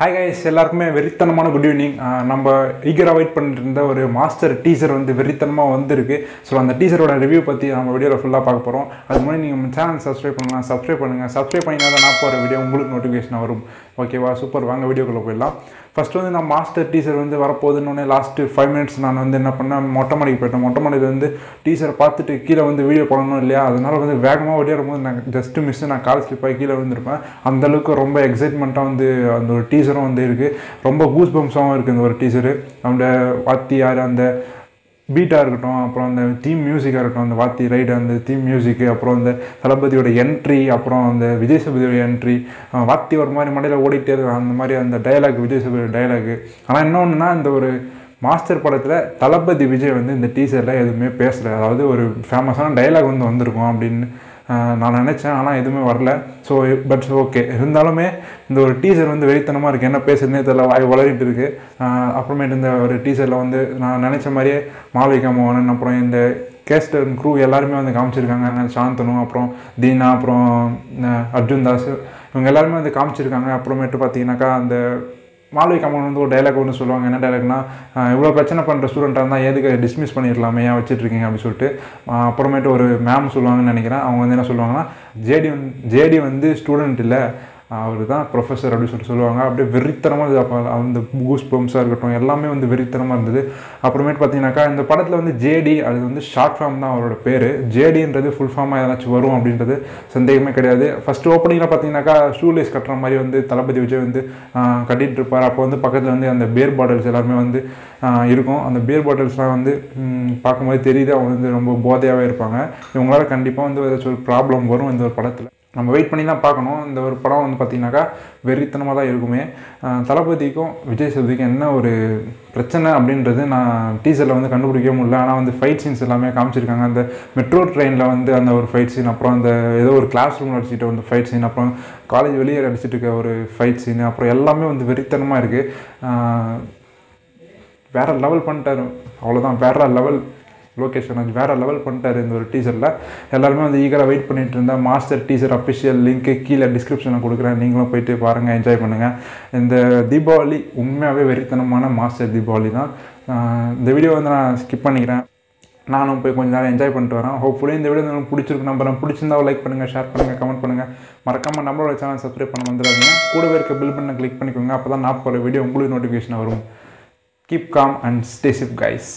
Hi guys, எல்லாருக்குமே வெறித்தனமான good evening. நம்ம ஈகராக வெயிட் பண்ணிட்டு இருந்த ஒரு மாஸ்டர் டீசர் வந்து வெறித்தனமாக வந்திருக்கு. ஸோ அந்த டீசரோட ரிவ்யூ பற்றி நம்ம வீடியோவில் ஃபுல்லாக பார்க்க போகிறோம். அது முன்னாடி நீங்கள் நம்ம சேனல் சப்ஸ்கிரைப் பண்ணலாம், சப்ஸ்கிரைப் பண்ணுங்கள். சப்ஸ்கிரைப் பண்ணினா தான் நான் போகிற வீடியோ உங்களுக்கு நோட்டிஃபிகேஷன் வரும். ஓகேவா, சூப்பர். வாங்க வீடியோக்குள்ளே போயிடலாம். ஃபஸ்ட்டு வந்து நான் மாஸ்டர் டீசர் வந்து வரப்போகுதுன்னு லாஸ்ட்டு 5 minutes நான் வந்து என்ன பண்ணேன், மொட்டை மாடிக்கு போயிட்டேன். மொட்டை மாடியில் வந்து டீசரை பார்த்துட்டு கீழே வந்து வீடியோ போடணும் இல்லையா, அதனால் வந்து வேகமாக ஓடியாடும் போது நான் ஜஸ்ட்டு மிஸ்ஸு நான் கால் ஸ்லிப் ஆகி கீழே வந்துருப்பேன். அந்தளவுக்கு ரொம்ப எக்ஸைட்மெண்ட்டாக வந்து அந்த ஒரு டீசரும் வந்து இருக்குது. ரொம்ப கூஸ் பம்ப்ஸாகவும் இருக்குது இந்த ஒரு டீசரு. அந்த வாத்தி யார், அந்த பீட்டாக இருக்கட்டும், அப்புறம் அந்த தீம் மியூசிக்காக இருக்கட்டும், அந்த வாத்தி ரைடு, அந்த தீம் மியூசிக்கு, அப்புறம் அந்த தளபதியோட என்ட்ரி, அப்புறம் அந்த விஜய் சேதுபதியோட என்ட்ரி, வாத்தி ஒரு மாதிரி மடையில் ஓடிட்டே இருக்கான், அந்த மாதிரி அந்த டைலாக், விஜய் சேதுபதியோட டைலாகு. ஆனால் இன்னொன்றுனா, இந்த ஒரு மாஸ்டர் படத்தில் தளபதி விஜய் வந்து இந்த டீசரில் எதுவுமே பேசலை. அதாவது ஒரு ஃபேமஸான டைலாக் வந்து வந்திருக்கும் அப்படின்னு நான் நினச்சேன். ஆனால் எதுவுமே வரல. ஸோ பட் ஓகே, இருந்தாலுமே இந்த ஒரு டீசர் வந்து வெறித்தனமாக இருக்குது. என்ன பேசுறதுனே தெரியல, வாய் வளரிட்டு இருக்குது. அப்புறமேட்டு இந்த ஒரு டீசரில் வந்து நான் நினச்ச மாதிரியே மாளவிகா மோகன், அப்புறம் இந்த கேஸ்ட் அண்ட் க்ரூ எல்லாருமே வந்து காமிச்சிருக்காங்க. சாந்தனு, அப்புறம் தீனா, அப்புறம் அர்ஜுன் தாஸ், இவங்க எல்லாருமே வந்து காமிச்சிருக்காங்க. அப்புறமேட்டு பார்த்தீங்கன்னாக்கா அந்த மாளவிகா மோகன் வந்து ஒரு டைலாக் ஒன்று சொல்லுவாங்க. என்ன டைலாக்னா, இவ்வளோ பிரச்சனை பண்ணுற ஸ்டூடெண்ட்டாக இருந்தால் எதுக்கு டிஸ்மிஸ் பண்ணிடலாமே, ஏன் வச்சுட்ருக்கீங்க அப்படின்னு சொல்லிட்டு. அப்புறமேட்டு ஒரு மேம் சொல்லுவாங்கன்னு நினைக்கிறேன். அவங்க வந்து என்ன சொல்லுவாங்கன்னா, ஜேடி வந்து ஸ்டூடெண்ட் இல்லை, அவர் தான் ப்ரொஃபஸர் அப்படின்னு சொல்லுவாங்க. அப்படியே வெறித்தனமாக அந்த கூஸ் பம்ப்ஸாக இருக்கட்டும், எல்லாமே வந்து வெறித்தனமாக இருந்தது. அப்புறமேட்டு பார்த்தீங்கன்னாக்கா இந்த படத்தில் வந்து ஜேடி, அது வந்து ஷார்ட் ஃபார்ம் தான் அவரோட பேர். ஜேடின்றது ஃபுல் ஃபார்மாக ஏதாச்சும் வரும் அப்படின்றது சந்தேகமே கிடையாது. ஃபஸ்ட்டு ஓப்பனிங்கில் பார்த்தீங்கன்னாக்கா ஷூலேஸ் கட்டுற மாதிரி வந்து தளபதி விஜய் வந்து கட்டிகிட்டு இருப்பார். அப்போ வந்து பக்கத்தில் வந்து அந்த பியர் பாட்டில்ஸ் எல்லாருமே வந்து இருக்கும். அந்த பியர் பாட்டில்ஸ்லாம் வந்து பார்க்கும்போது தெரியுது அவங்க வந்து ரொம்ப போதையாகவே இருப்பாங்க. இவங்களால கண்டிப்பாக வந்து ஏதாச்சும் ஒரு ப்ராப்ளம் வரும் இந்த ஒரு படத்தில். நம்ம வெயிட் பண்ணி தான் பார்க்கணும். இந்த ஒரு படம் வந்து பார்த்திங்கனாக்கா வெறித்தனமாக தான் இருக்குமே. தளபதிக்கும் விஜய் சேதுபதிக்கும் என்ன ஒரு பிரச்சனை அப்படின்றது நான் டீசரில் வந்து கண்டுபிடிக்கவே முடியல. ஆனால் வந்து ஃபைட் சீன்ஸ் எல்லாமே காமிச்சிருக்காங்க. அந்த மெட்ரோ ட்ரெயினில் வந்து அந்த ஒரு ஃபைட் சீன், அப்புறம் அந்த ஏதோ ஒரு கிளாஸ் ரூமில் அடிச்சுட்டு வந்து ஃபைட் சீன், அப்புறம் காலேஜ் வெளியே அடிச்சுட்டு இருக்க ஒரு ஃபைட் சீன், அப்புறம் எல்லாமே வந்து வெறித்தனமாக இருக்குது. வேறு லெவல் பண்ணிட்டார். அவ்வளோதான், வேறு லெவல். லொக்கேஷன் அது வேறு லெவல் பண்ணிட்டார் இந்த ஒரு டீசரில். எல்லாருமே வந்து ஈகராக வெயிட் பண்ணிகிட்டு இருந்தேன். மாஸ்டர் டீசர் அஃபிஷியல் லிங்க்கு கீழே டிஸ்கிரிப்ஷனில் கொடுக்குறேன். நீங்களும் போய்ட்டு பாருங்கள், என்ஜாய் பண்ணுங்கள். இந்த தீபாவளி உண்மையாகவே வெறித்தனமான மாஸ்டர் தீபாவளி தான். இந்த வீடியோ வந்து நான் ஸ்கிப் பண்ணிக்கிறேன். நானும் போய் கொஞ்சம் நேரம் என்ஜாய் பண்ணிட்டு வரேன். ஹோப்ஃபுல்லி இந்த வீடியோ உங்களுக்கு பிடிச்சிருக்கு நம்புறேன். பிடிச்சிருந்தா லைக் பண்ணுங்கள், ஷேர் பண்ணுங்கள், கமெண்ட் பண்ணுங்கள். மறக்காமல் நம்மளோட சேனல் சப்ஸ்கிரைப் பண்ண வந்துடாதீங்க. கூடவே இருக்க பில் பண்ண கிளிக் பண்ணிக்கோங்க. அப்போ தான் நான் போகிற வீடியோ உங்களுக்கு நோட்டிஃபிகேஷன் வரும். Keep calm and stay safe, guys.